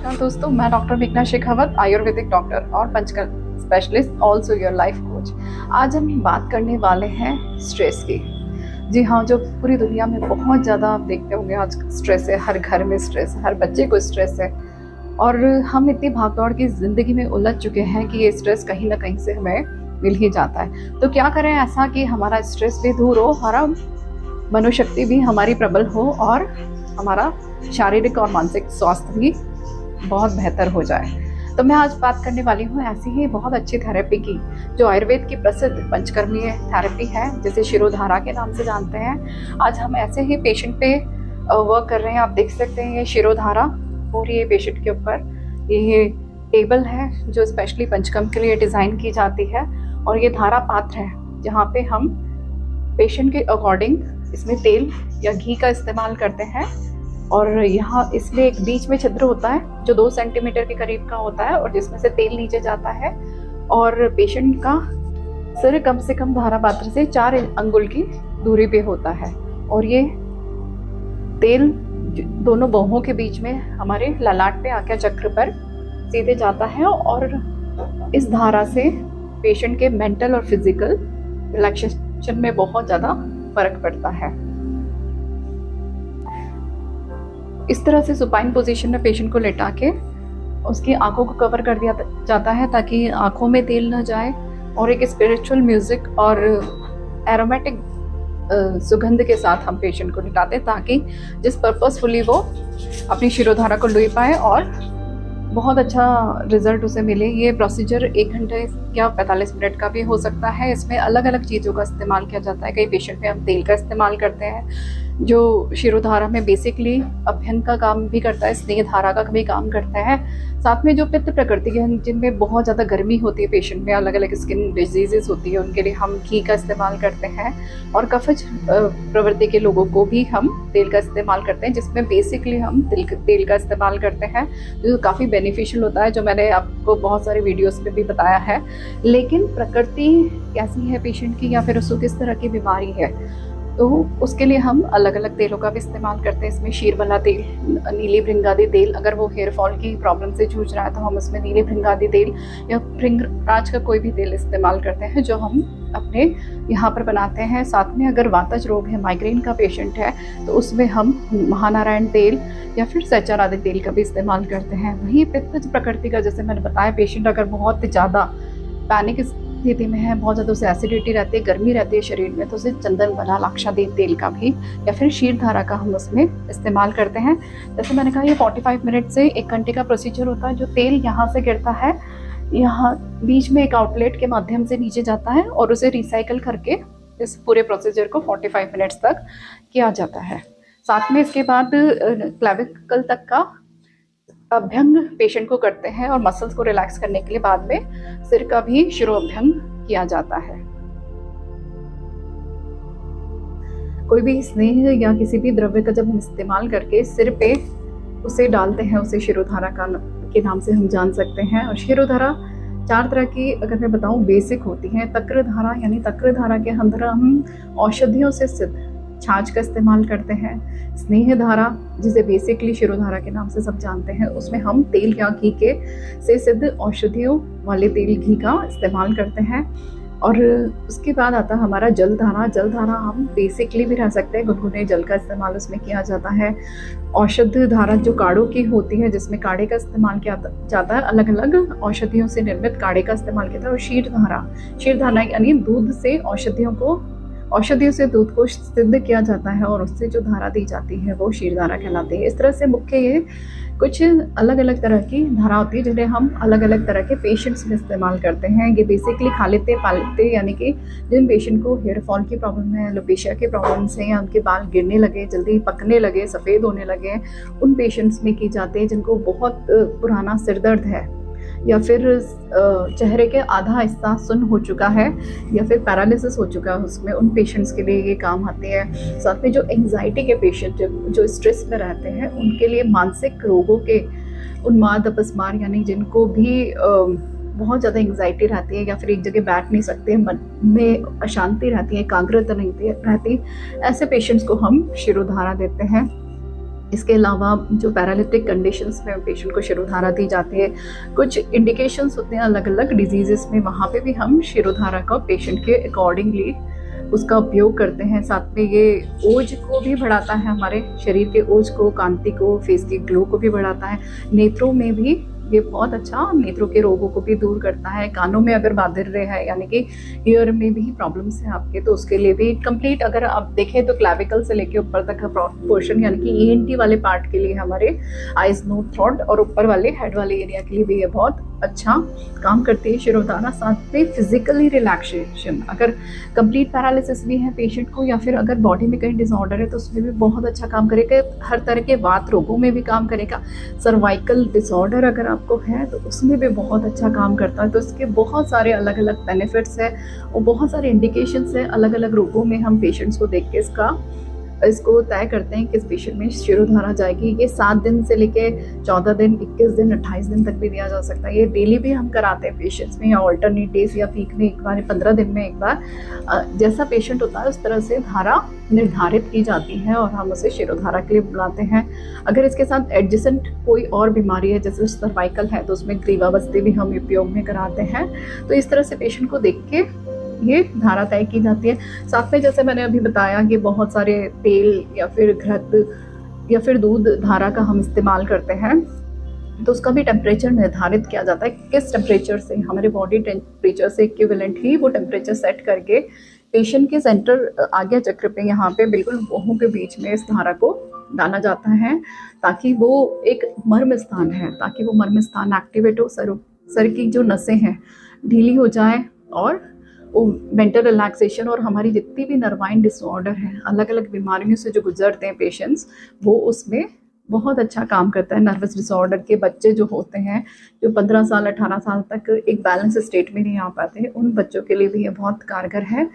नमस्कार दोस्तों, मैं डॉक्टर मेघना शेखावत, आयुर्वेदिक डॉक्टर और panchakarma specialist, also your life coach. आज हम बात करने वाले हैं स्ट्रेस की। जी हाँ, जो पूरी दुनिया में बहुत ज़्यादा आप देखते होंगे आज स्ट्रेस है, हर घर में स्ट्रेस है, हर बच्चे को स्ट्रेस है और हम इतनी भागदौड़ की ज़िंदगी में उलझ चुके हैं कि ये स्ट्रेस कहीं ना कहीं से हमें मिल ही जाता है। तो क्या करें ऐसा कि हमारा स्ट्रेस भी दूर हो, हमारा मनोशक्ति भी हमारी प्रबल हो और हमारा शारीरिक और मानसिक स्वास्थ्य भी बहुत बेहतर हो जाए। तो मैं आज बात करने वाली हूँ ऐसी ही बहुत अच्छी थेरेपी की, जो आयुर्वेद की प्रसिद्ध पंचकर्मीय थेरेपी है, जिसे शिरोधारा के नाम से जानते हैं। आज हम ऐसे ही पेशेंट पे वर्क कर रहे हैं। आप देख सकते हैं ये शिरोधारा पूरी ये पेशेंट के ऊपर ये टेबल है जो स्पेशली पंचकर्म के लिए डिज़ाइन की जाती है, और ये धारा पात्र है जहाँ पे हम पेशेंट के अकॉर्डिंग इसमें तेल या घी का इस्तेमाल करते हैं। और यहाँ इसमें एक बीच में छिद्र होता है जो 2 सेंटीमीटर के करीब का होता है और जिसमें से तेल नीचे जाता है, और पेशेंट का सिर कम से कम धारा पात्र से 4 अंगुल की दूरी पे होता है। और ये तेल दोनों बाहों के बीच में हमारे ललाट पे आज्ञा चक्र पर सीधे जाता है, और इस धारा से पेशेंट के मेंटल और फिजिकल रिलैक्सेशन में बहुत ज़्यादा फर्क पड़ता है। इस तरह से सुपाइन पोजीशन में पेशेंट को लेटा के उसकी आंखों को कवर कर दिया जाता है ताकि आंखों में तेल न जाए, और एक स्पिरिचुअल म्यूजिक और एरोमेटिक सुगंध के साथ हम पेशेंट को लेटाते हैं ताकि जिस पर्पसफुली वो अपनी शिरोधारा को ले पाए और बहुत अच्छा रिजल्ट उसे मिले। ये प्रोसीजर 1 घंटे या 45 मिनट का भी हो सकता है। इसमें अलग अलग चीज़ों का इस्तेमाल किया जाता है। कई पेशेंट में हम तेल का इस्तेमाल करते हैं जो शिरोधारा में बेसिकली अभ्यंग का काम भी करता है, स्नेह धारा का भी काम करता है। साथ में जो पित्त प्रकृति के हैं, जिनमें बहुत ज़्यादा गर्मी होती है, पेशेंट में अलग अलग स्किन डिजीजेस होती है, उनके लिए हम घी का इस्तेमाल करते हैं। और कफज प्रवृत्ति के लोगों को भी हम तेल का इस्तेमाल करते हैं, जिसमें बेसिकली हम तेल का इस्तेमाल करते हैं जो काफ़ी बेनिफिशियल होता है, जो मैंने आपको बहुत सारे वीडियोस में भी बताया है। लेकिन प्रकृति कैसी है पेशेंट की, या फिर उसको किस तरह की बीमारी है, तो उसके लिए हम अलग अलग तेलों का भी इस्तेमाल करते हैं। इसमें शीरबला तेल, नीली भृंगादी तेल, अगर वो हेयर फॉल की प्रॉब्लम से जूझ रहा है तो हम उसमें नीली भृंगादी तेल या भृंगराज का कोई भी तेल इस्तेमाल करते हैं जो हम अपने यहाँ पर बनाते हैं। साथ में अगर वातज रोग है, माइग्रेन का पेशेंट है, तो उसमें हम महानारायण तेल या फिर सहचर आदि तेल का भी इस्तेमाल करते हैं। वहीं पित्त प्रकृति का, जैसे मैंने बताया, पेशेंट अगर बहुत ज़्यादा पैनिक स्थिति में है, बहुत ज़्यादा उसे एसिडिटी रहती है, गर्मी रहती है शरीर में, तो उसे चंदन बना लाक्षादेव तेल का भी या फिर शीरधारा का हम उसमें इस्तेमाल करते हैं। जैसे मैंने कहा, ये 45 मिनट से 1 घंटे का प्रोसीजर होता है। जो तेल यहाँ से गिरता है, यहाँ बीच में एक आउटलेट के माध्यम से नीचे जाता है और उसे रिसाइकल करके इस पूरे प्रोसीजर को 45 मिनट्स तक किया जाता है। साथ में इसके बाद क्लेविकल तक का अभ्यंग पेशेंट को करते हैं, और मसल्स को रिलैक्स करने के लिए बाद में सिर का भी शिरोअभ्यंग किया जाता है। कोई भी स्नेह या किसी भी द्रव्य का जब हम इस्तेमाल करके सिर पे उसे डालते हैं, उसे शिरोधारा का के नाम से हम जान सकते हैं। और शिरोधारा 4 तरह की अगर मैं बताऊं बेसिक होती हैं। तक्रधारा, यानी तक्रधारा के अंदर हम औषधियों से सिद्ध छाछ का इस्तेमाल करते हैं। स्नेह धारा, जिसे बेसिकली शिरोधारा के नाम से सब जानते हैं, उसमें हम तेल या घी के से सिद्ध औषधियों वाले तेल घी का इस्तेमाल करते हैं। और उसके बाद आता है हमारा जलधारा। जलधारा हम बेसिकली भी रह सकते हैं, गुनगुने जल का इस्तेमाल उसमें किया जाता है। औषध धारा जो काढ़ों की होती है, जिसमें काढ़े का इस्तेमाल किया जाता है, अलग अलग औषधियों से निर्मित काढ़े का इस्तेमाल किया जाता है। और शीरधारा यानी दूध से औषधियों से दूध को सिद्ध किया जाता है और उससे जो धारा दी जाती है वो शीरधारा कहलाती है। इस तरह से मुख्य ये कुछ अलग अलग तरह की धारा होती है जिन्हें हम अलग अलग तरह के पेशेंट्स में इस्तेमाल करते हैं। ये बेसिकली खा लेते पालते, यानी कि जिन पेशेंट को हेयर फॉल की प्रॉब्लम है, एलोपेशिया की प्रॉब्लम्स हैं, या उनके बाल गिरने लगे, जल्दी पकने लगे, सफ़ेद होने लगे, उन पेशेंट्स में की जाती है। जिनको बहुत पुराना सिर दर्द है, या फिर चेहरे के आधा हिस्सा सुन्न हो चुका है, या फिर पैरालिसिस हो चुका है, उसमें उन पेशेंट्स के लिए ये काम आते हैं। साथ में जो एंग्जाइटी के पेशेंट, जो स्ट्रेस में रहते हैं, उनके लिए मानसिक रोगों के उन्माद अपस्मार, यानी जिनको भी बहुत ज़्यादा एंग्जाइटी रहती है या फिर एक जगह बैठ नहीं सकते, मन में अशांति रहती है, एकाग्रता नहीं रहती, ऐसे पेशेंट्स को हम शिरोधारा देते हैं। इसके अलावा जो पैरालिटिक कंडीशंस में पेशेंट को शिरोधारा दी जाती है, कुछ इंडिकेशंस होते हैं अलग अलग डिजीजेस में, वहाँ पे भी हम शिरोधारा का पेशेंट के अकॉर्डिंगली उसका उपयोग करते हैं। साथ में ये ओज को भी बढ़ाता है, हमारे शरीर के ओज को, कांति को, फेस के ग्लो को भी बढ़ाता है। नेत्रों में भी ये बहुत अच्छा नेत्रों के रोगों को भी दूर करता है। कानों में अगर बाधिर है यानी कि ईयर में भी प्रॉब्लम्स है आपके, तो उसके लिए भी कंप्लीट अगर आप देखें तो क्लैविकल से लेके ऊपर तक का पोर्शन यानी कि ईएनटी वाले पार्ट के लिए हमारे आइज, नोज, थ्रोट और ऊपर वाले हेड वाले एरिया के लिए भी ये बहुत अच्छा काम करती है शिरोधारा। साथ में फिजिकली रिलैक्सेशन, अगर कंप्लीट पैरालिसिस भी है पेशेंट को या फिर अगर बॉडी में कहीं डिसऑर्डर है तो उसमें भी बहुत अच्छा काम करेगा। हर तरह के वात रोगों में भी काम करेगा। सर्वाइकल डिसऑर्डर अगर आपको है तो उसमें भी बहुत अच्छा काम करता है। तो इसके बहुत सारे अलग अलग बेनिफिट्स है और बहुत सारे इंडिकेशंस है। अलग अलग रोगों में हम पेशेंट्स को देख के इसको तय करते हैं कि इस पेशेंट में शिरोधारा जाएगी। ये 7 दिन से लेके 14 दिन, 21 दिन, 28 दिन तक भी दिया जा सकता है। ये डेली भी हम कराते हैं पेशेंट्स में, या ऑल्टरनेट डेज या वीक में एक बार, 15 दिन में एक बार। जैसा पेशेंट होता है उस तरह से धारा निर्धारित की जाती है और हम उसे शिरोधारा के लिए बुलाते हैं। अगर इसके साथ एडजेसेंट कोई और बीमारी है जैसे सर्वाइकल है तो उसमें ग्रीवावस्था भी हम उपयोग में कराते हैं। तो इस तरह से पेशेंट को देख के ये धारा तय की जाती है। साथ में जैसे मैंने अभी बताया कि बहुत सारे तेल या फिर घृत या फिर दूध धारा का हम इस्तेमाल करते हैं, तो उसका भी टेम्परेचर निर्धारित किया जाता है। किस टेम्परेचर से, हमारे बॉडी टेम्परेचर से इक्विवेलेंट ही वो टेम्परेचर सेट करके पेशेंट के सेंटर आज्ञा चक्र पे, यहाँ पे बिल्कुल बाहों के बीच में इस धारा को डाला जाता है, ताकि वो एक मर्म स्थान है, ताकि वो मर्म स्थान एक्टिवेट हो, सर की जो नसें हैं ढीली हो जाए और वो मेंटल रिलैक्सेशन और हमारी जितनी भी नर्वाइन डिसऑर्डर हैं, अलग अलग बीमारियों से जो गुजरते हैं पेशेंट्स, वो उसमें बहुत अच्छा काम करता है। नर्वस डिसऑर्डर के बच्चे जो होते हैं, जो 15 साल 18 साल तक एक बैलेंस स्टेट में नहीं आ पाते, उन बच्चों के लिए भी ये बहुत कारगर है।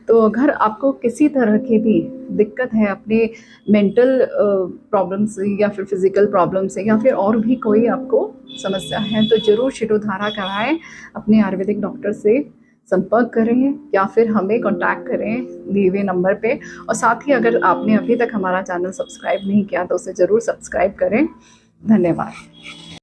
तो अगर आपको किसी तरह की भी दिक्कत है अपने मेंटल प्रॉब्लम से या फिर फिजिकल प्रॉब्लम से या फिर और भी कोई आपको समस्या है, तो ज़रूर शिरोधारा कराएं, अपने आयुर्वेदिक डॉक्टर से संपर्क करें या फिर हमें कांटेक्ट करें दिए हुए नंबर पे। और साथ ही अगर आपने अभी तक हमारा चैनल सब्सक्राइब नहीं किया तो उसे ज़रूर सब्सक्राइब करें। धन्यवाद।